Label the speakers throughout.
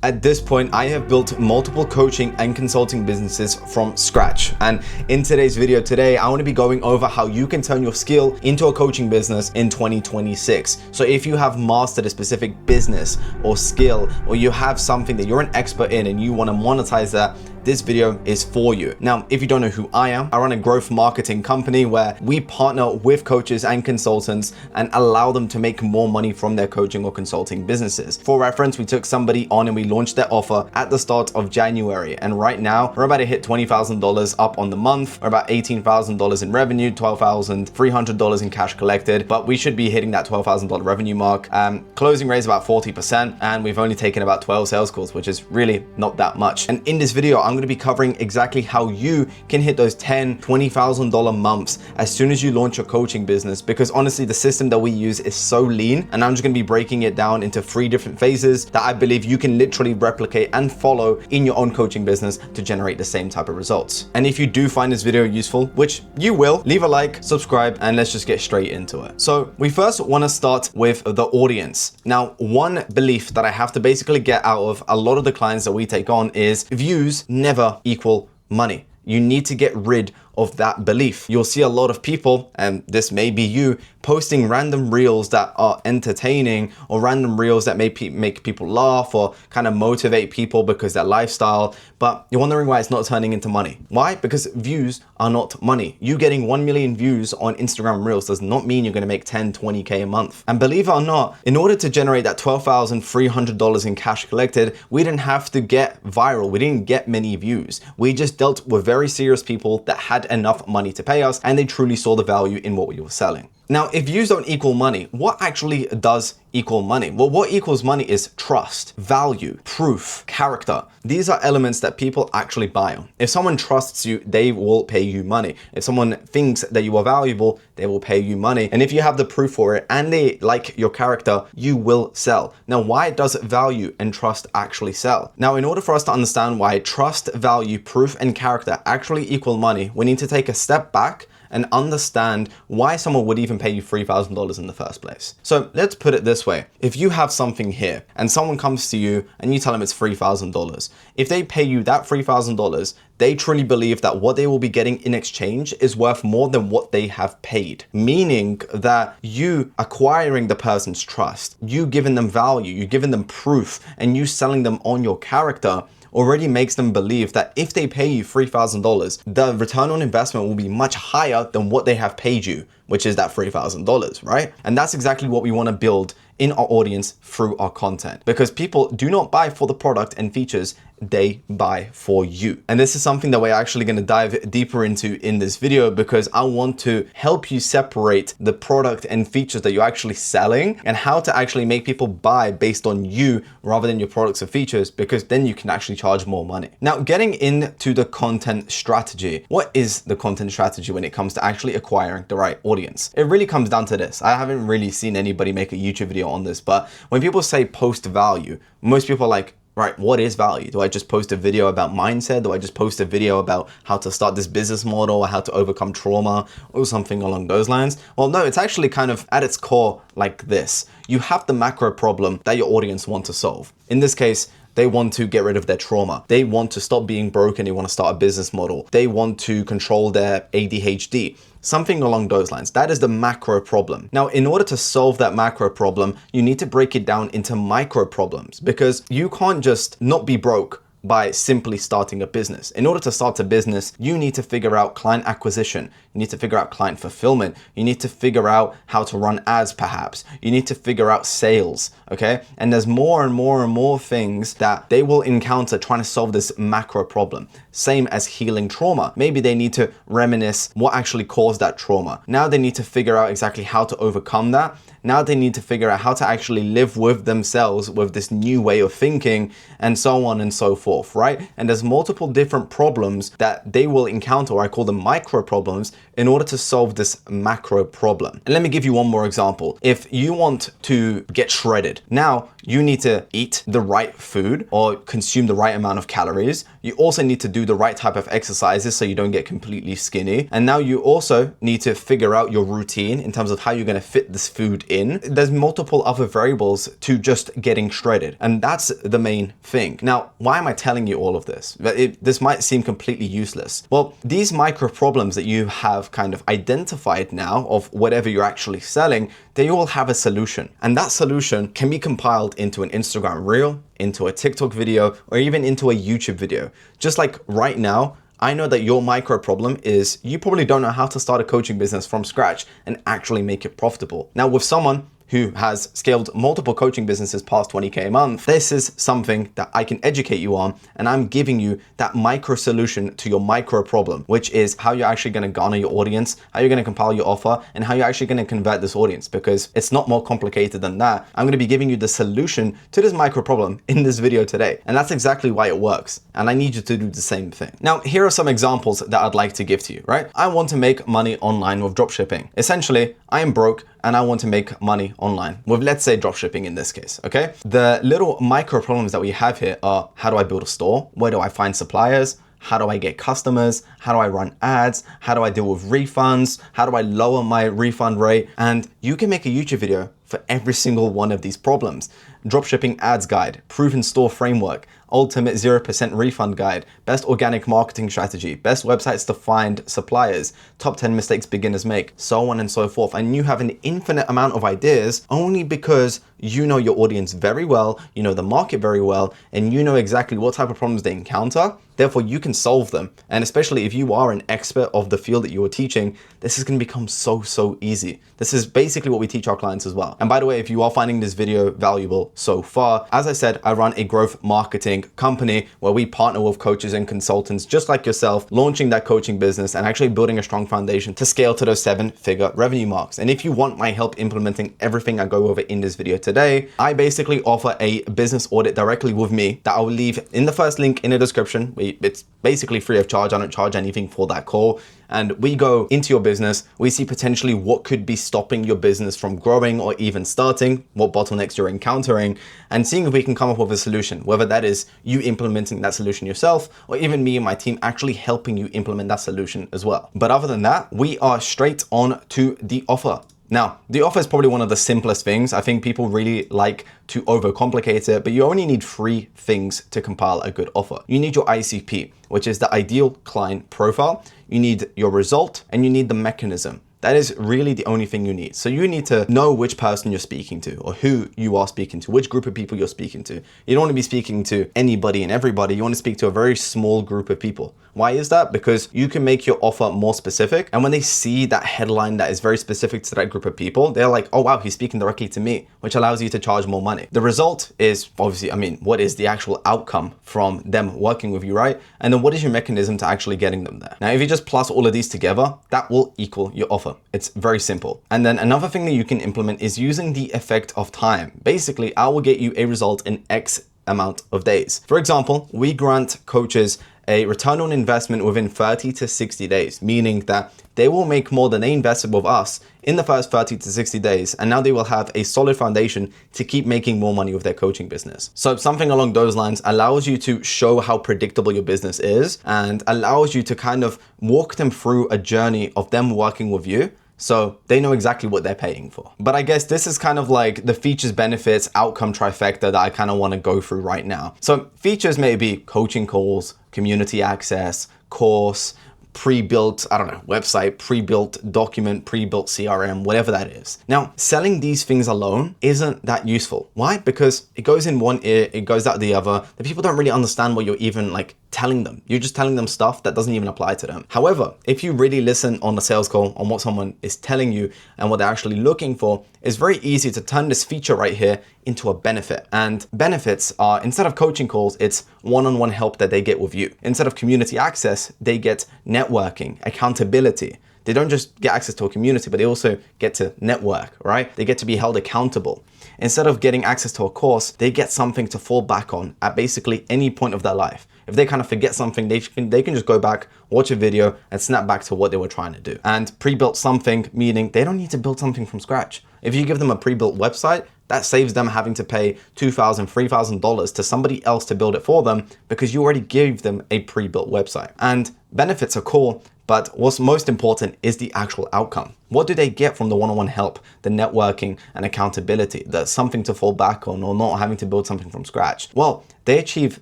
Speaker 1: At this point, I have built multiple coaching and consulting businesses from scratch. And in today's video today, I want to be going over how you can turn your skill into a coaching business in 2026. So if you have mastered a specific business or skill, or you have something that you're an expert in and you want to monetize that, this video is for you. Now, if you don't know who I am, I run a growth marketing company where we partner with coaches and consultants and allow them to make more money from their coaching or consulting businesses. For reference, we took somebody on and we launched their offer at the start of January. And right now we're about to hit $20,000 up on the month. We're about $18,000 in revenue, $12,300 in cash collected, but we should be hitting that $12,000 revenue mark. Closing rate is about 40%, and we've only taken about 12 sales calls, which is really not that much. And in this video, I'm going to be covering exactly how you can hit those $10,000, $20,000 months as soon as you launch your coaching business, because honestly, the system that we use is so lean, and I'm just going to be breaking it down into 3 different phases that I believe you can literally replicate and follow in your own coaching business to generate the same type of results. And if you do find this video useful, which you will, leave a like, subscribe, and let's just get straight into it. So we first want to start with the audience. Now, one belief that I have to basically get out of a lot of the clients that we take on is views never equal money. You need to get rid of that belief. You'll see a lot of people, and this may be you, posting random reels that are entertaining, or random reels that make people laugh or kind of motivate people because their lifestyle, but you're wondering why it's not turning into money. Why? Because views are not money. You getting 1 million views on Instagram reels does not mean you're going to make 10, 20K a month. And believe it or not, in order to generate that $12,300 in cash collected, we didn't have to get viral. We didn't get many views. We just dealt with very serious people that had enough money to pay us, and they truly saw the value in what we were selling. Now, if views don't equal money, what actually does equal money? Well, what equals money is trust, value, proof, character. These are elements that people actually buy on. If someone trusts you, they will pay you money. If someone thinks that you are valuable, they will pay you money. And if you have the proof for it and they like your character, you will sell. Now, why does value and trust actually sell? Now, in order for us to understand why trust, value, proof, and character actually equal money, we need to take a step back and understand why someone would even pay you $3,000 in the first place. So let's put it this way. If you have something here and someone comes to you and you tell them it's $3,000, if they pay you that $3,000, they truly believe that what they will be getting in exchange is worth more than what they have paid. Meaning that you acquiring the person's trust, you giving them value, you giving them proof, and you selling them on your character already makes them believe that if they pay you $3,000, the return on investment will be much higher than what they have paid you, which is that $3,000, right? And that's exactly what we want to build in our audience through our content, because people do not buy for the product and features, they buy for you. And this is something that we're actually going to dive deeper into in this video, because I want to help you separate the product and features that you're actually selling and how to actually make people buy based on you rather than your products or features, because then you can actually charge more money. Now, getting into the content strategy. What is the content strategy when it comes to actually acquiring the right audience? It really comes down to this. I haven't really seen anybody make a YouTube video on this, but when people say post value, most people are like, right, what is value? Do I just post a video about mindset? Do I just post a video about how to start this business model or how to overcome trauma or something along those lines? Well, no, it's actually kind of at its core like this. You have the macro problem that your audience want to solve. In this case, they want to get rid of their trauma. They want to stop being broke and they want to start a business model. They want to control their ADHD. Something along those lines. That is the macro problem. Now, in order to solve that macro problem, you need to break it down into micro problems, because you can't just not be broke by simply starting a business. In order to start a business, you need to figure out client acquisition. You need to figure out client fulfillment. You need to figure out how to run ads, perhaps. You need to figure out sales, okay? And there's more and more and more things that they will encounter trying to solve this macro problem. Same as healing trauma. Maybe they need to reminisce what actually caused that trauma. Now they need to figure out exactly how to overcome that. Now they need to figure out how to actually live with themselves with this new way of thinking, and so on and so forth, right? And there's multiple different problems that they will encounter, or I call them micro problems, in order to solve this macro problem. And let me give you one more example. If you want to get shredded, now you need to eat the right food or consume the right amount of calories. You also need to do the right type of exercises so you don't get completely skinny. And now you also need to figure out your routine in terms of how you're going to fit this food in. There's multiple other variables to just getting shredded. And that's the main thing. Now, why am I telling you all of this? This might seem completely useless. Well, these micro problems that you have kind of identified now of whatever you're actually selling, they all have a solution. And that solution can be compiled into an Instagram reel, into a TikTok video, or even into a YouTube video. Just like right now, I know that your micro problem is you probably don't know how to start a coaching business from scratch and actually make it profitable. Now, with someone who has scaled multiple coaching businesses past 20K a month, this is something that I can educate you on, and I'm giving you that micro solution to your micro problem, which is how you're actually gonna garner your audience, how you're gonna compile your offer, and how you're actually gonna convert this audience, because it's not more complicated than that. I'm gonna be giving you the solution to this micro problem in this video today, and that's exactly why it works, and I need you to do the same thing. Now, here are some examples that I'd like to give to you, right? I want to make money online with dropshipping. Essentially, I am broke, and I want to make money online with, let's say, dropshipping in this case, okay? The little micro problems that we have here are, how do I build a store? Where do I find suppliers? How do I get customers? How do I run ads? How do I deal with refunds? How do I lower my refund rate? And you can make a YouTube video for every single one of these problems. Dropshipping ads guide, proven store framework, ultimate 0% refund guide, best organic marketing strategy, best websites to find suppliers, top 10 mistakes beginners make, so on and so forth. And you have an infinite amount of ideas only because you know your audience very well, you know the market very well, and you know exactly what type of problems they encounter. Therefore, you can solve them. And especially if you are an expert of the field that you are teaching, this is going to become so easy. This is basically what we teach our clients as well. And by the way, if you are finding this video valuable so far, as I said, I run a growth marketing company where we partner with coaches and consultants just like yourself, launching that coaching business and actually building a strong foundation to scale to those 7-figure revenue marks. And if you want my help implementing everything I go over in this video today, I basically offer a business audit directly with me that I will leave in the first link in the description. It's basically free of charge. I don't charge anything for that call. And we go into your business, we see potentially what could be stopping your business from growing or even starting, what bottlenecks you're encountering, and seeing if we can come up with a solution, whether that is you implementing that solution yourself, or even me and my team actually helping you implement that solution as well. But other than that, we are straight on to the offer. Now, the offer is probably one of the simplest things. I think people really like to overcomplicate it, but you only need 3 things to compile a good offer. You need your ICP, which is the ideal client profile. You need your result, and you need the mechanism. That is really the only thing you need. So you need to know which person you're speaking to or who you are speaking to, which group of people you're speaking to. You don't want to be speaking to anybody and everybody. You want to speak to a very small group of people. Why is that? Because you can make your offer more specific. And when they see that headline that is very specific to that group of people, they're like, oh, wow, he's speaking directly to me, which allows you to charge more money. The result is obviously, what is the actual outcome from them working with you, right? And then what is your mechanism to actually getting them there? Now, if you just plus all of these together, that will equal your offer. It's very simple. And then another thing that you can implement is using the effect of time. Basically, I will get you a result in X amount of days. For example, we grant coaches a return on investment within 30 to 60 days, meaning that they will make more than they invested with us in the first 30 to 60 days. And now they will have a solid foundation to keep making more money with their coaching business. So something along those lines allows you to show how predictable your business is and allows you to kind of walk them through a journey of them working with you, so they know exactly what they're paying for. But I guess this is kind of like the features, benefits, outcome trifecta that I kind of want to go through right now. So features may be coaching calls, community access, course, pre-built, website, pre-built document, pre-built CRM, whatever that is. Now, selling these things alone isn't that useful. Why? Because it goes in one ear, it goes out the other. The people don't really understand what you're even telling them. You're just telling them stuff that doesn't even apply to them. However, if you really listen on the sales call on what someone is telling you and what they're actually looking for, it's very easy to turn this feature right here into a benefit. And benefits are, instead of coaching calls, it's one-on-one help that they get with you. Instead of community access, they get networking, accountability. they don't just get access to a community, but they also get to network, right? They get to be held accountable. Instead of getting access to a course, they get something to fall back on at basically any point of their life. If they kind of forget something, they can just go back, watch a video, and snap back to what they were trying to do. And pre-built something, meaning they don't need to build something from scratch. If you give them a pre-built website, that saves them having to pay $2,000, $3,000 to somebody else to build it for them because you already gave them a pre-built website. And benefits are cool, but what's most important is the actual outcome. What do they get from the one-on-one help, the networking and accountability, the something to fall back on or not having to build something from scratch? Well, they achieve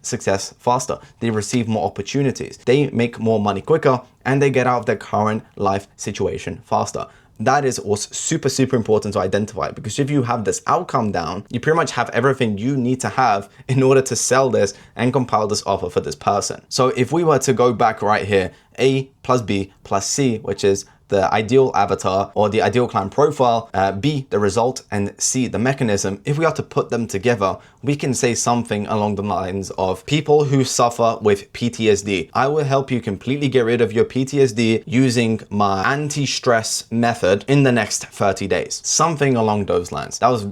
Speaker 1: success faster. They receive more opportunities. They make more money quicker, and they get out of their current life situation faster. That is what's super, super important to identify, because if you have this outcome down, you pretty much have everything you need to have in order to sell this and compile this offer for this person. So if we were to go back right here, A plus B plus C, which is the ideal avatar or the ideal client profile, B, the result, and C, the mechanism. If we are to put them together, we can say something along the lines of people who suffer with PTSD. I will help you completely get rid of your PTSD using my anti-stress method in the next 30 days. Something along those lines. That was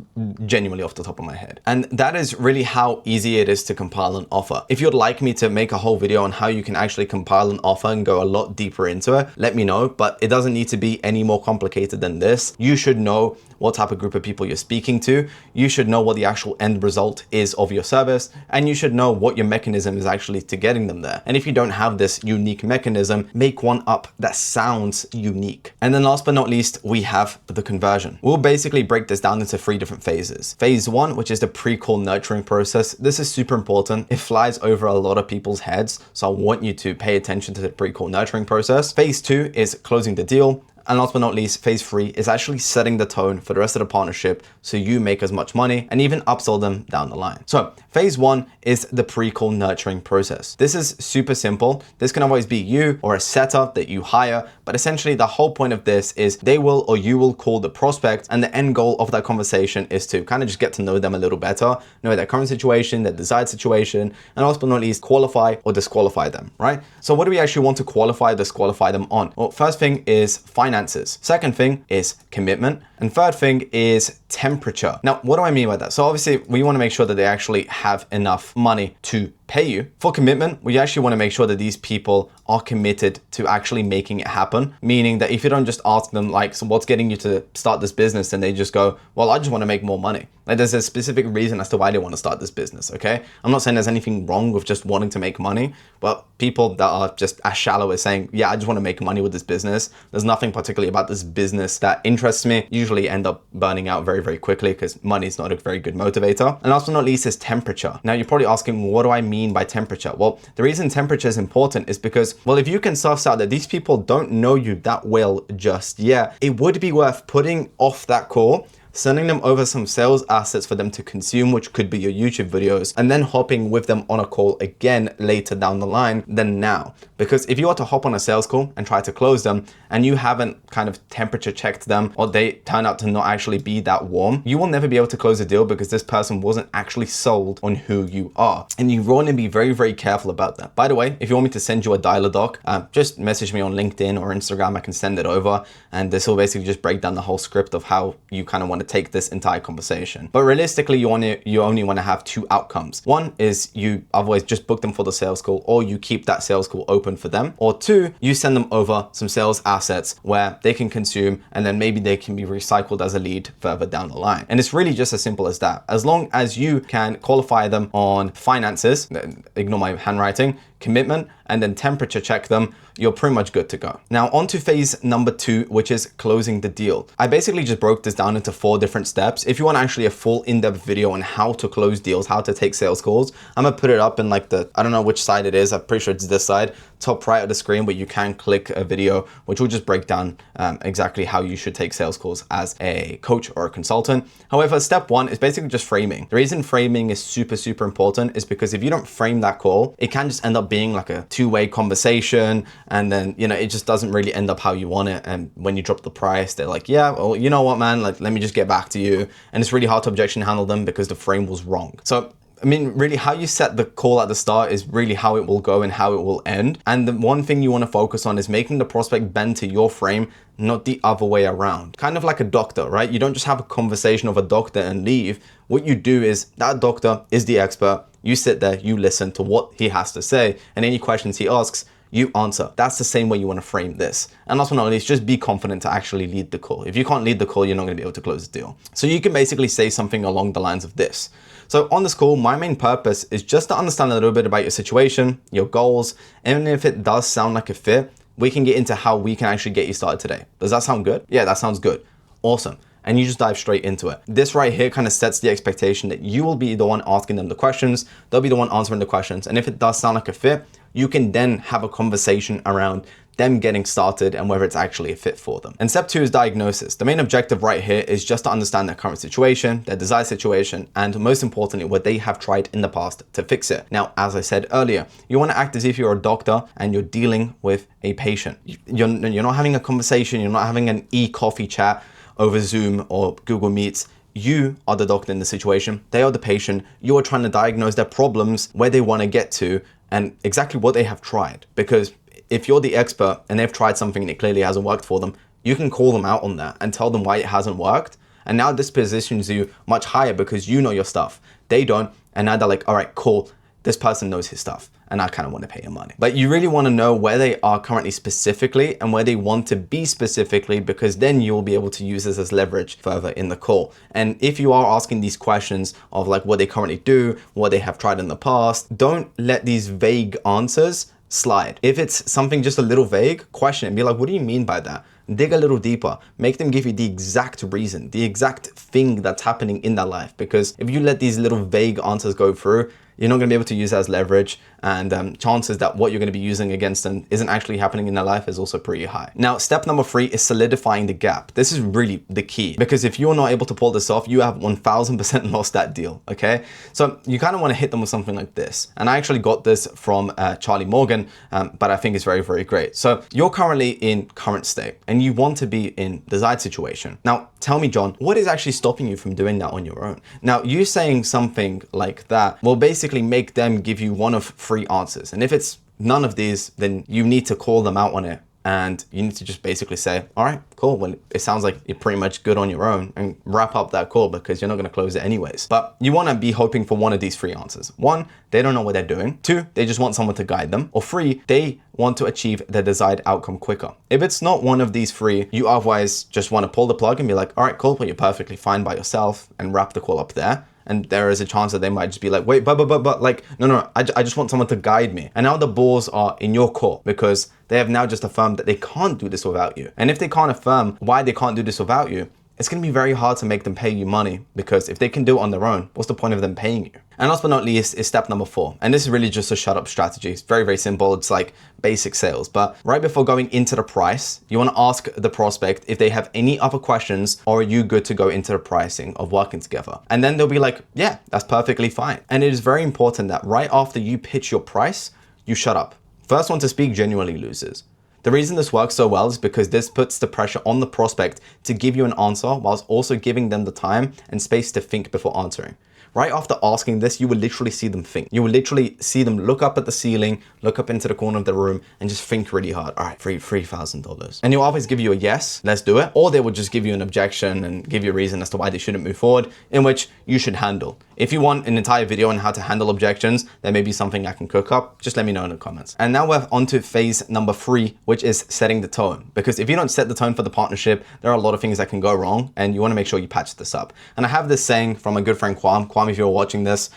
Speaker 1: genuinely off the top of my head. And that is really how easy it is to compile an offer. If you'd like me to make a whole video on how you can actually compile an offer and go a lot deeper into it, let me know, but it doesn't need to be any more complicated than this. You should know what type of group of people you're speaking to. You should know what the actual end result is of your service, and you should know what your mechanism is actually to getting them there. And if you don't have this unique mechanism, make one up that sounds unique. And then last but not least, we have the conversion. We'll basically break this down into 3 different phases. Phase 1, which is the pre-call nurturing process. This is super important. It flies over a lot of people's heads, so I want you to pay attention to the pre-call nurturing process. Phase 2 is closing the deal. And last but not least, phase 3 is actually setting the tone for the rest of the partnership so you make as much money and even upsell them down the line. So phase 1 is the pre-call nurturing process. This is super simple. This can always be you or a setup that you hire, but essentially the whole point of this is they will or you will call the prospect, and the end goal of that conversation is to kind of just get to know them a little better, know their current situation, their desired situation, and last but not least, qualify or disqualify them, right? So what do we actually want to qualify or disqualify them on? Well, first thing is finance. Second thing is commitment. And third thing is temperature. Now, what do I mean by that? So obviously we want to make sure that they actually have enough money to pay you. For commitment, we actually want to make sure that these people are committed to actually making it happen. Meaning that if you don't just ask them like, so what's getting you to start this business? And they just go, well, I just want to make more money. Like there's a specific reason as to why they want to start this business, okay? I'm not saying there's anything wrong with just wanting to make money, but people that are just as shallow as saying, yeah, I just want to make money with this business. There's nothing particularly about this business that interests me. Usually end up burning out very, very quickly because money is not a very good motivator. And last but not least is temperature. Now you're probably asking, what do I mean by temperature? Well, the reason temperature is important is because, well, if you can suss out that these people don't know you that well just yet, it would be worth putting off that call, sending them over some sales assets for them to consume, which could be your YouTube videos, and then hopping with them on a call again later down the line than now. Because if you are to hop on a sales call and try to close them and you haven't kind of temperature checked them, or they turn out to not actually be that warm, you will never be able to close a deal because this person wasn't actually sold on who you are. And you want to be very, very careful about that. By the way, if you want me to send you a dialer doc, just message me on LinkedIn or Instagram. I can send it over. And this will basically just break down the whole script of how you kind of want to take this entire conversation. But realistically, you only want to have 2 outcomes. One is you otherwise just book them for the sales call, or you keep that sales call open for them. Or 2, you send them over some sales assets where they can consume, and then maybe they can be recycled as a lead further down the line. And it's really just as simple as that. As long as you can qualify them on finances, ignore my handwriting, commitment, and then temperature check them, you're pretty much good to go. Now on to phase number 2, which is closing the deal. I basically just broke this down into 4 different steps. If you want actually a full in-depth video on how to close deals, how to take sales calls, I'm gonna put it up in like I don't know which side it is. I'm pretty sure it's this side, top right of the screen, but you can click a video, which will just break down exactly how you should take sales calls as a coach or a consultant. However, step 1 is basically just framing. The reason framing is super, super important is because if you don't frame that call, it can just end up being like a 2-way conversation, and then it just doesn't really end up how you want it. And when you drop the price, they're like, yeah, well, you know what, man, like let me just get back to you. And it's really hard to objection handle them because the frame was wrong. So I mean, really how you set the call at the start is really how it will go and how it will end. And the one thing you want to focus on is making the prospect bend to your frame, not the other way around. Kind of like a doctor, right? You don't just have a conversation with a doctor and leave. What you do is that doctor is the expert. You sit there, you listen to what he has to say, and any questions he asks, you answer. That's the same way you want to frame this. And last but not least, just be confident to actually lead the call. If you can't lead the call, you're not going to be able to close the deal. So you can basically say something along the lines of this. So on this call, my main purpose is just to understand a little bit about your situation, your goals, and if it does sound like a fit, we can get into how we can actually get you started today. Does that sound good? Yeah, that sounds good. Awesome. And you just dive straight into it. This right here kind of sets the expectation that you will be the one asking them the questions, they'll be the one answering the questions. And if it does sound like a fit, you can then have a conversation around them getting started and whether it's actually a fit for them. And step 2 is diagnosis. The main objective right here is just to understand their current situation, their desired situation, and most importantly, what they have tried in the past to fix it. Now, as I said earlier, you want to act as if you're a doctor and you're dealing with a patient. You're not having a conversation, you're not having an e-coffee chat over Zoom or Google Meets. You are the doctor in the situation, they are the patient, you are trying to diagnose their problems, where they want to get to, and exactly what they have tried. Because if you're the expert and they've tried something and it clearly hasn't worked for them, you can call them out on that and tell them why it hasn't worked. And now this positions you much higher because you know your stuff. They don't, and now they're like, all right, cool, this person knows his stuff and I kind of want to pay him money. But you really want to know where they are currently specifically and where they want to be specifically, because then you'll be able to use this as leverage further in the call. And if you are asking these questions of like what they currently do, what they have tried in the past, don't let these vague answers slide. If it's something just a little vague, question it. Be like, what do you mean by that? Dig a little deeper. Make them give you the exact reason, the exact thing that's happening in their life. Because if you let these little vague answers go through, you're not going to be able to use that as leverage, and chances that what you're going to be using against them isn't actually happening in their life is also pretty high. Now, step number 3 is solidifying the gap. This is really the key, because if you're not able to pull this off, you have 1000% lost that deal, okay? So you kind of want to hit them with something like this. And I actually got this from Charlie Morgan, but I think it's very, very great. So you're currently in current state and you want to be in desired situation. Now, tell me, John, what is actually stopping you from doing that on your own? Now, you saying something like that will basically make them give you one of 3 answers. And if it's none of these, then you need to call them out on it. And you need to just basically say, all right, cool. Well, it sounds like you're pretty much good on your own, and wrap up that call because you're not going to close it anyways. But you want to be hoping for one of these 3 answers. 1, they don't know what they're doing. 2, they just want someone to guide them. Or 3, they want to achieve their desired outcome quicker. If it's not one of these 3, you otherwise just want to pull the plug and be like, all right, cool, but you're perfectly fine by yourself, and wrap the call up there. And there is a chance that they might just be like, wait, but like, no, I just want someone to guide me. And now the balls are in your court because they have now just affirmed that they can't do this without you. And if they can't affirm why they can't do this without you, it's going to be very hard to make them pay you money, because if they can do it on their own, what's the point of them paying you? And last but not least is step number 4. And this is really just a shut up strategy. It's very, very simple. It's like basic sales. But right before going into the price, you want to ask the prospect if they have any other questions, or are you good to go into the pricing of working together? And then they'll be like, yeah, that's perfectly fine. And it is very important that right after you pitch your price, you shut up. First one to speak genuinely loses. The reason this works so well is because this puts the pressure on the prospect to give you an answer, whilst also giving them the time and space to think before answering. Right after asking this, you will literally see them think. You will literally see them look up at the ceiling, look up into the corner of the room, and just think really hard. All right, $3,000. And you'll always give you a yes, let's do it. Or they will just give you an objection and give you a reason as to why they shouldn't move forward, in which you should handle. If you want an entire video on how to handle objections, there may be something I can cook up. Just let me know in the comments. And now we're on to phase number 3, which is setting the tone. Because if you don't set the tone for the partnership, there are a lot of things that can go wrong, and you want to make sure you patch this up. And I have this saying from my good friend Kwam. Kwam, if you're watching this,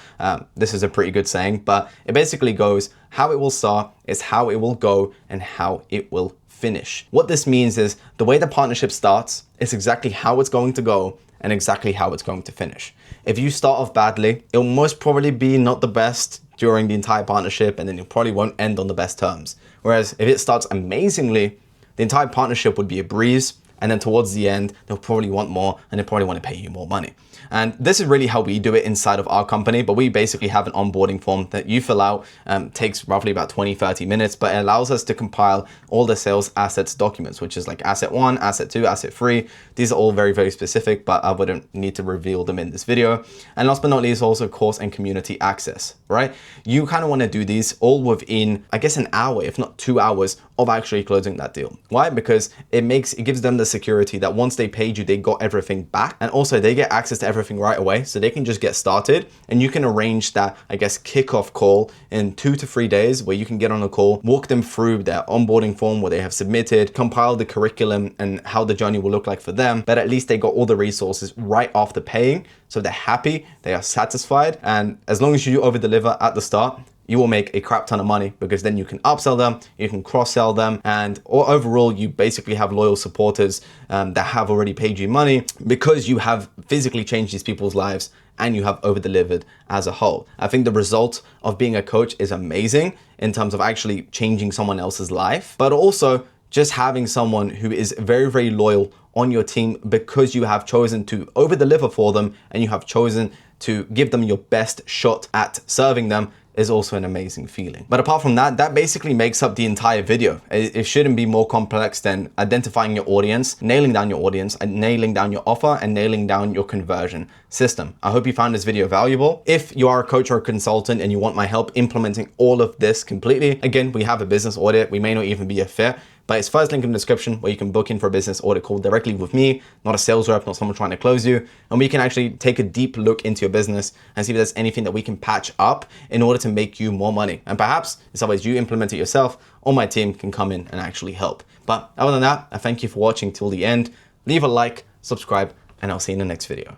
Speaker 1: this is a pretty good saying, but it basically goes, how it will start is how it will go, and how it will finish. What this means is the way the partnership starts is exactly how it's going to go and exactly how it's going to finish. If you start off badly, it'll most probably be not the best during the entire partnership, and then it probably won't end on the best terms. Whereas if it starts amazingly, the entire partnership would be a breeze, and then towards the end, they'll probably want more and they probably want to pay you more money. And this is really how we do it inside of our company, but we basically have an onboarding form that you fill out, takes roughly about 20-30 minutes, but it allows us to compile all the sales assets documents, which is like asset 1, asset 2, asset 3. These are all very, very specific, but I wouldn't need to reveal them in this video. And last but not least, also course and community access, right? You kind of want to do these all within, I guess, an hour, if not 2 hours of actually closing that deal. Why? Because it gives them the security that once they paid you, they got everything back. And also they get access to everything right away. So they can just get started, and you can arrange that, I guess, kickoff call in 2 to 3 days where you can get on a call, walk them through their onboarding form where they have submitted, compile the curriculum and how the journey will look like for them. But at least they got all the resources right after paying. So they're happy, they are satisfied. And as long as you over deliver at the start, you will make a crap ton of money, because then you can upsell them, you can cross-sell them, and overall you basically have loyal supporters that have already paid you money because you have physically changed these people's lives and you have over-delivered as a whole. I think the result of being a coach is amazing in terms of actually changing someone else's life, but also just having someone who is very, very loyal on your team because you have chosen to over-deliver for them and you have chosen to give them your best shot at serving them is also an amazing feeling. But apart from that, that basically makes up the entire video. It shouldn't be more complex than identifying your audience, nailing down your audience, and nailing down your offer, and nailing down your conversion system. I hope you found this video valuable. If you are a coach or a consultant and you want my help implementing all of this completely, again, we have a business audit. We may not even be a fit, but it's first link in the description where you can book in for a business audit call directly with me, not a sales rep, not someone trying to close you. And we can actually take a deep look into your business and see if there's anything that we can patch up in order to make you more money. And perhaps it's always you implement it yourself, or my team can come in and actually help. But other than that, I thank you for watching till the end. Leave a like, subscribe, and I'll see you in the next video.